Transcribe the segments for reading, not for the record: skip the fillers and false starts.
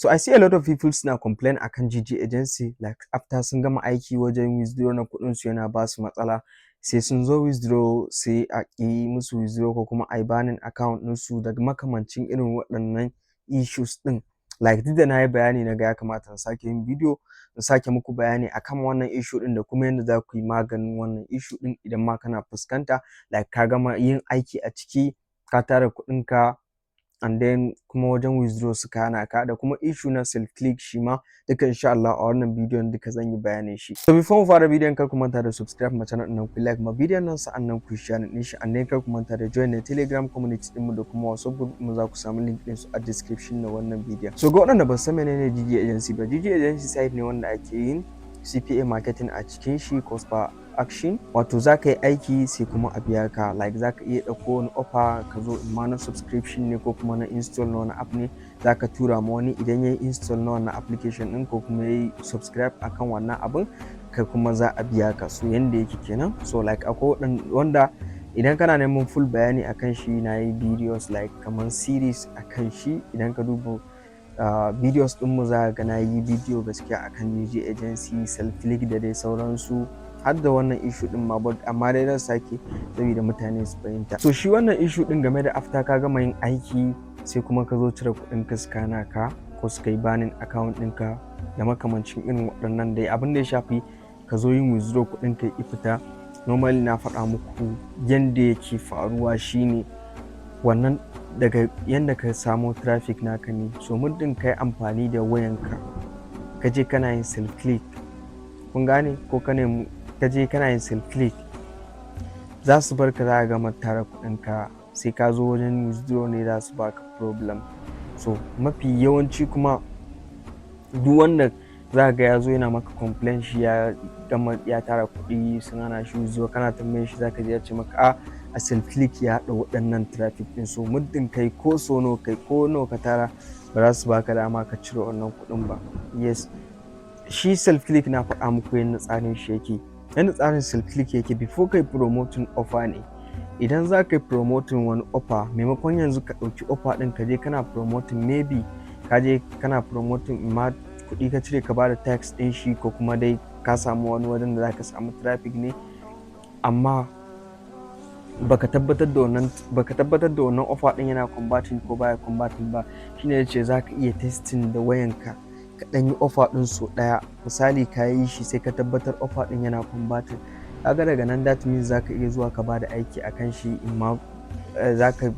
So I see a lot of people suna complain akan GG agency, like after sun gama aiki wajen withdraw na kuɗin su yana ba su matsala, sai sun zo withdraw sai a ƙi musu withdraw ko kuma ai banning account ɗinsu daga makamancin irin waɗannan issues ɗin. Like duk da na yi bayani na ga ya kamata na sake yin bidiyo na sake muku bayani akan wannan issue ɗin da kuma yadda za ku yi maganin wannan issue ɗin idan ma kana fuskanta, like ka gama yin aiki a ciki ka tara kuɗinka and then kuma wajen withdraw suka hana ka, da kuma issue na self click shi ma duka insha Allah a wannan bidiyon duka zan yi bayanin shi. So before mu fara bidiyon kar ku manta da subscribe ma channel ɗin ku like ma bidiyon nan sa'annan ku share ɗin shi, and then kar ku manta da join na Telegram community ɗin mu da kuma WhatsApp group mu, za ku samu link ɗin su a description na wannan bidiyon. So ga waɗanda ba su san menene GG agency ba, GG agency site ne wanda ake yin CPA marketing a cikin shi, cost per action, wato za ka yi aiki sai kuma a biya ka. Like za ka iya ɗauko wani offer ka zo in ma na subscription ne ko kuma na install na wani app ne, za ka tura ma wani idan ya yi install na wannan application ɗin ko kuma ya yi subscribe akan wannan abin, kai kuma za a biya ka. So yanda yake kenan. So like akwai wanda idan kana neman full bayani akan shi na yi videos like kamar series akan shi, idan ka duba videos ɗinmu za ga na yi bidiyo gaskiya akan GG agency, self click da dai sauransu, har da wannan issue din ma, amma dai zan sake saboda mutane su fahimta. So shi wannan issue din game da after ka gama yin aiki sai kuma ka zo cire kuɗin ka suka hana ka ko suka yi banning account ɗinka da makamancin irin waɗannan dai abin da ya shafi ka zo yin withdraw kuɗin ka ya fita. Normally na faɗa muku yanda yake faruwa shine wannan daga yanda ka samo traffic naka ne. So muddin ka yi amfani da wayanka ka je kana yin self click, kun gane, ko ka je kana yin self click, za su bar ka za ka gama tara kuɗinka sai ka zo wajen withdraw ne za su baka problem. So mafi yawanci kuma duk wanda za ga ya zo yana maka complain shi ya gama ya tara kuɗi sun hana shi withdraw, kana tambayin shi za ka je ya ce maka a self click ya haɗa waɗannan traffic ɗin. So muddin kai ko sono kai ko nawa ka tara ba za su baka dama ka cire wannan kuɗin ba. Yes, shi self click na faɗa muku yadda tsarin shi yake. Yadda tsarin self click yake, before kai promoting offer ne, idan za ka yi promoting wani offer, maimakon yanzu ka ɗauki offer ɗin ka je kana promoting, maybe ka je kana promoting ma kuɗi ka cire ka bada tax ɗin shi ko kuma dai ka samu wani wajen da za ka samu traffic ne, amma baka tabbatar da wannan offer ɗin yana converting ko baya converting ba, shine yace za ka iya testing da wayanka ka ɗan yi offer ɗin so ɗaya. Misali ka yi shi sai ka tabbatar offer ɗin yana converting, kaga daga nan that means za ka iya zuwa ka bada aiki akan shi, imma za ka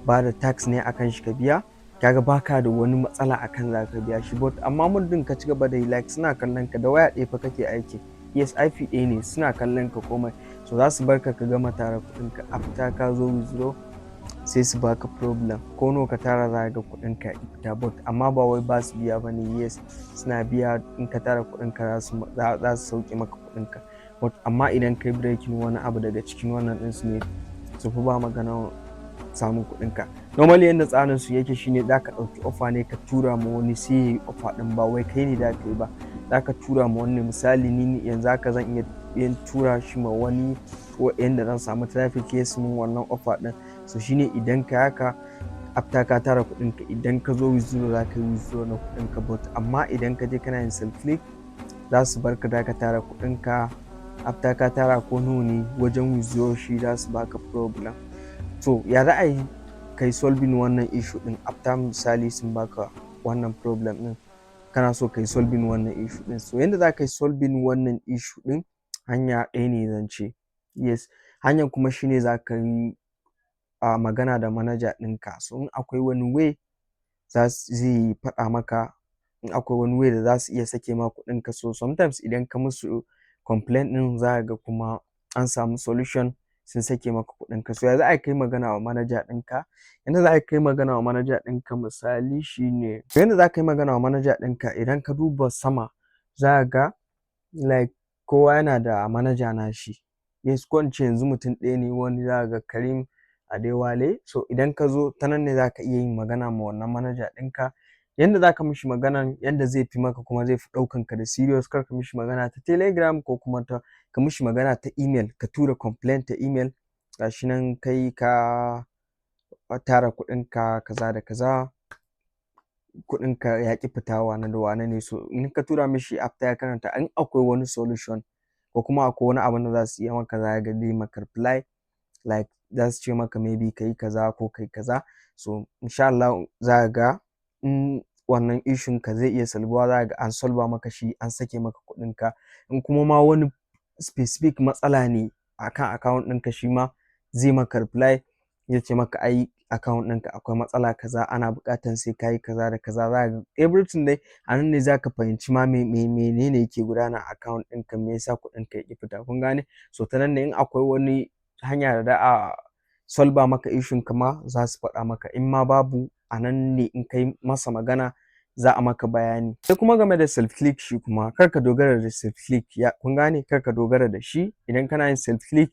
bada tax ne akan shi ka biya, kaga baka da wani matsala akan za ka biya shi. But amma muddin ka ci gaba da yi, like suna kallon ka da waya ɗaya fa kake aiki, yes IP ɗaya ne, suna kallon ka komai, so za su bar ka ka gama tara kuɗin ka, after ka zo withdraw sai su baka problem. Ko nawa ka tara za ga kuɗin ka fita, but amma ba wai ba su biya bane, yes suna biya. In ka tara kuɗin ka za su sauke maka kuɗin ka, but amma idan kai breaking wani abu daga cikin wannan ɗin su ne, su fi ba magana samun kuɗin ka. Normally yanda tsarin su yake shine za ka ɗauki offer ne ka tura ma wani sai ya yi offer ɗin, ba wai kai ne da ka yi ba, za ka tura ma wani. Misali ni yanzu haka zan iya tura shi ma wani yanda zan samu traffic ya su min wannan offer ɗin. So shine idan ka haka after ka tara kuɗin ka, idan ka zo withdraw za ka yi withdraw na kuɗin ka, but amma idan ka je kana yin self click za su bar ka za ka tara kuɗin ka, after ka tara ko nawa ne wajen withdraw shi za su baka problem. So ya za a yi kai solving wannan issue ɗin after misali sun baka wannan problem ɗin, kana so kai solving wannan issue ɗin. So yanda za ka yi solving wannan issue ɗin, hanya ɗaya ne zan ce. Yes, hanyar kuma shine za ka yi magana da manaja ɗinka. So in akwai wani way zai faɗa maka, in akwai wani way da za su iya sake ma kuɗin ka. So sometimes idan ka musu complaint ɗin za ga kuma an samu solution sun sake maka kuɗin ka. So ya za a kai magana wa manaja ɗinka? Yanda za a kai magana wa manaja ɗinka misali shine, yanda za ka yi magana wa manaja ɗinka, idan ka duba sama za ga like kowa yana da manaja nashi. Yes, ko in ce yanzu mutum ɗaya ne, wani za ga Karim Adewale. So idan ka zo ta nan ne za ka iya yin magana ma wannan manaja ɗinka. Yanda za ka mishi magana, yanda zai fi maka kuma zai fi ɗaukan ka da serious, kar ka mishi magana ta Telegram ko kuma ka mishi magana ta email, ka tura complaint ta email, gashi nan kai ka tara kuɗin ka kaza da kaza, kuɗinka ya ƙi fita wane da wane ne. So in ka tura mishi after ya karanta, in akwai wani solution ko kuma akwai wani abin da za su iya maka, za ka ga zai maka reply, like za su ce maka maybe ka yi kaza ko kai kaza. So insha Allah za ka ga in wannan issue ka zai iya solvuwa, za ka ga an solve maka shi, an sake maka kuɗinka. In kuma ma wani specific matsala ne akan account ɗinka, shi ma zai maka reply, ya ce maka ai account ɗinka akwai matsala kaza, ana buƙatar sai ka yi kaza da kaza. Za ka ga everything dai a nan ne za ka fahimci ma menene yake gudana a account ɗinka, me yasa kuɗinka ya ƙi fita, kun gane. So ta nan ne in akwai wani hanya da za a solve maka issue ka ma za su faɗa maka, in ma babu a nan ne in kai masa magana za a maka bayani. Sai kuma game da self click, shi kuma kar ka dogara da self click, kun gane, kar ka dogara da shi. Idan kana yin self click,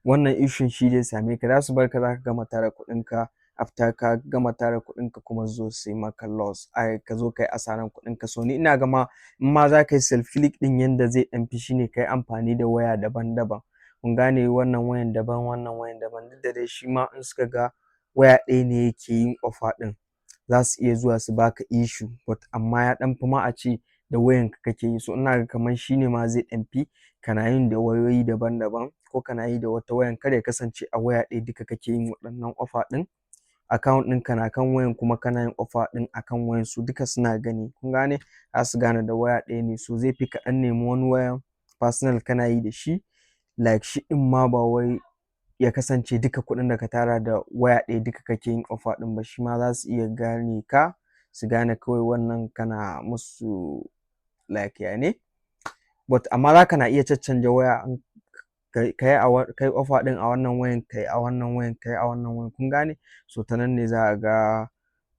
wannan issue shi zai same ka, za su bar ka za ka gama tara kuɗinka, after ka gama tara kuɗinka kuma zo su yi maka loss, ka zo ka yi asaran kuɗinka. So ni ina gama in ma za ka yi self click ɗin, yanda zai ɗan fi shine ka yi amfani da waya daban-daban, kun gane, wannan wayan daban, wannan wayan daban. Duk da dai shi ma in suka ga waya ɗaya ne yake yin offer ɗin, za su iya zuwa su baka issue, but amma ya ɗan fi ma a ce da wayanka kake yi. So ina ga kamar shi ne ma zai ɗan fi, kana yin da wayoyi daban-daban, ko kana yi da wata wayan, kada ya kasance a waya ɗaya duka kake yin waɗannan offer ɗin. Account ɗinka na kan wayan kuma kana yin offer ɗin akan wayan, su duka suna gani, kun gane, za su gane da waya ɗaya ne. So zai fi ka ɗan nemi wani wayan personal kana yi da shi, like shi ɗin ma ba wai ya kasance duka kuɗin da ka tara da waya ɗaya duka kake yin offer ɗin ba, shi ma za su iya gane ka, su gane kawai wannan kana musu like ya ne. But amma za ka na iya caccanja waya, ka yi offer ɗin a wannan wayan, ka yi a wannan wayan, ka yi a wannan wayan, kun gane. So ta nan ne za a ga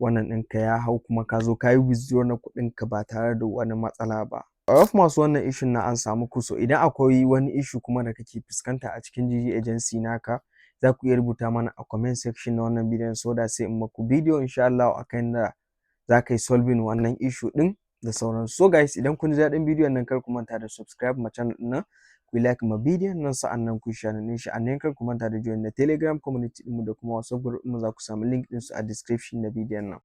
wannan ɗinka ya hau, kuma ka zo ka yi withdraw na kuɗinka ba tare da wani matsala ba. Of masu wannan issue na an samu ku. So idan akwai wani issue kuma da kake fuskanta a cikin GG agency naka, za ku iya rubuta mana a comment section na wannan bidiyon, so da sai in maku bidiyo insha Allah akan da za ka yi solving wannan issue ɗin da sauransu. So guys, idan kun ji daɗin bidiyon nan, kar ku manta da subscribe ma channel ɗin nan, ku like ma bidiyon nan, sa'annan ku share din shi. Annan kar ku manta da join na Telegram community ɗinmu da kuma WhatsApp group ɗinmu, za ku samu link ɗinsu a description na bidiyon nan.